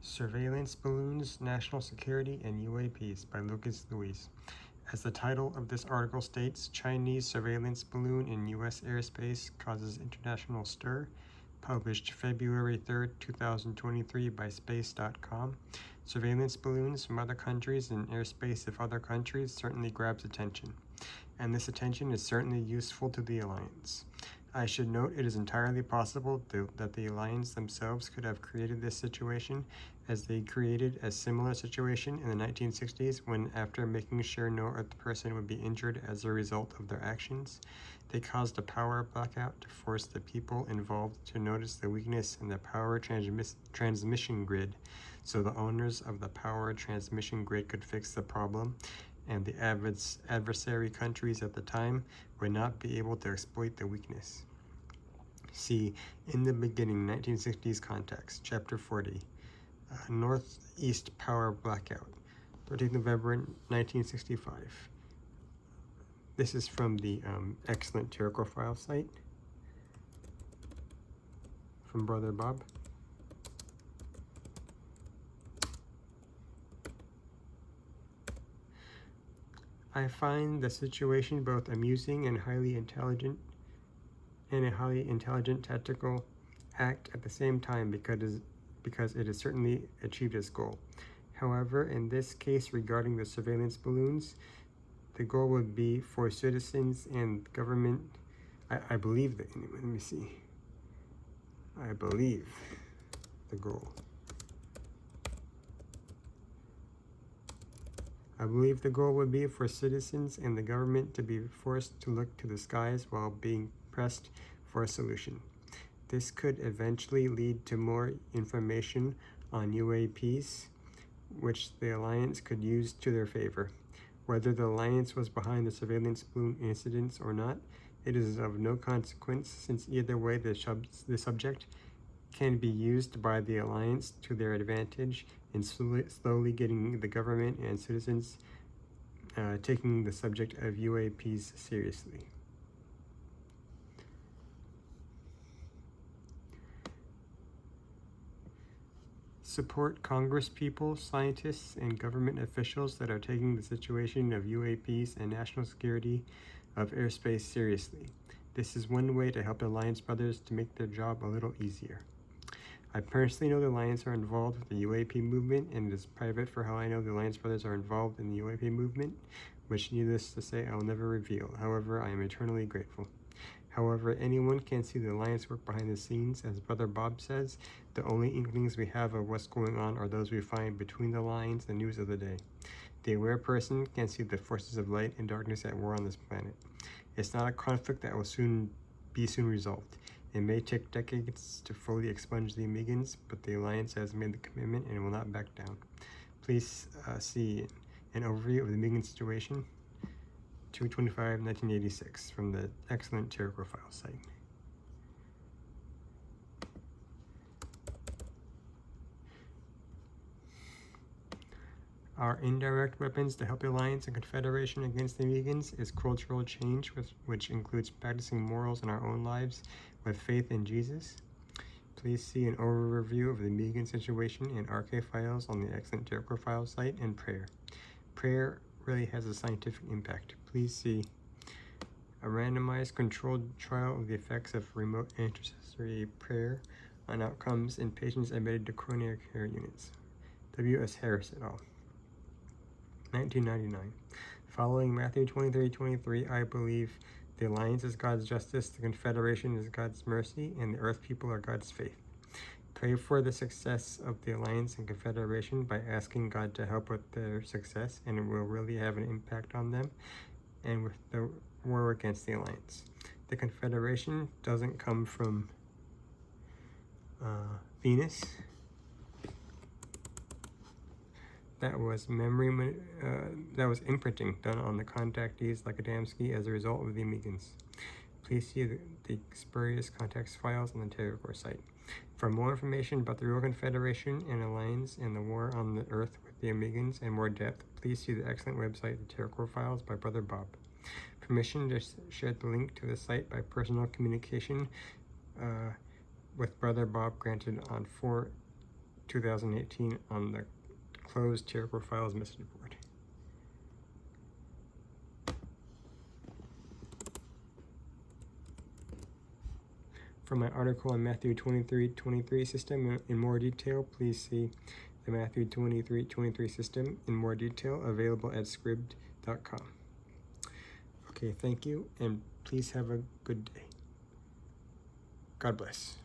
Surveillance Balloons, National Security, and UAPs by Lucus Louize. As the title of this article states, Chinese surveillance balloon in U.S. airspace causes international stir. Published February 3, 2023 by space.com. Surveillance balloons from other countries in airspace of other countries certainly grabs attention, and this attention is certainly useful to the alliance. I should note it is entirely possible that the alliance themselves could have created this situation, as they created a similar situation in the 1960s when, after making sure no Earth person would be injured as a result of their actions, they caused a power blackout to force the people involved to notice the weakness in the power transmission grid, so the owners of the power transmission grid could fix the problem, and the adversary countries at the time would not be able to exploit the weakness. See, in the beginning, 1960s context, Chapter 40, Northeast Power Blackout, 13th November 1965. This is from the excellent TerraKor Files site from Brother Bob. I find the situation both amusing and highly intelligent, and a highly intelligent tactical act at the same time because it has certainly achieved its goal. However, in this case regarding the surveillance balloons, the goal would be for citizens and government. I believe that, let me see. I believe the goal. I believe the goal would be for citizens and the government to be forced to look to the skies while being pressed for a solution. This could eventually lead to more information on UAPs, which the alliance could use to their favor. Whether the alliance was behind the surveillance balloon incidents or not, it is of no consequence, since either way the subject can be used by the alliance to their advantage in slowly getting the government and citizens taking the subject of UAPs seriously. Support congresspeople, scientists, and government officials that are taking the situation of UAPs and national security of airspace seriously. This is one way to help the Alliance brothers to make their job a little easier. I personally know the Alliance are involved with the UAP movement, and it is private for how I know the Alliance brothers are involved in the UAP movement, which needless to say I will never reveal. However, I am eternally grateful. However, anyone can see the Alliance work behind the scenes. As Brother Bob says, the only inklings we have of what's going on are those we find between the lines, the news of the day. The aware person can see the forces of light and darkness at war on this planet. It's not a conflict that will soon resolved. It may take decades to fully expunge the Amigans, but the Alliance has made the commitment and will not back down. Please see an overview of the Amigan situation, 2/25/1986, from the excellent TerraKor Files site. Our indirect weapons to help the Alliance and Confederation against the Amigans is cultural change, which includes practicing morals in our own lives with faith in Jesus. Please see an overview of the Amigan situation in archive files on the excellent TerraKor Files site, and prayer. Prayer really has a scientific impact. Please see a randomized controlled trial of the effects of remote intercessory prayer on outcomes in patients admitted to coronary care units. W.S. Harris et al. 1999. Following Matthew 23:23, I believe the Alliance is God's justice, the Confederation is God's mercy, and the Earth people are God's faith. Pray for the success of the Alliance and Confederation by asking God to help with their success, and it will really have an impact on them and with the war against the Alliance. The Confederation doesn't come from Venus. That was that was imprinting done on the contactees like Adamski as a result of the Amigans. Please see the spurious context files on the TerraKor site. For more information about the real Confederation and Alliance and the war on the Earth with the Amigans in more depth, please see the excellent website, the TerraKor Files by Brother Bob. Permission to share the link to the site by personal communication with Brother Bob granted on 4 2018 on the closed TerraKor Files message board. For my article on Matthew 23:23 system in more detail, please see the Matthew 23:23 system in more detail, available at scribd.com. Okay, thank you, and please have a good day. God bless.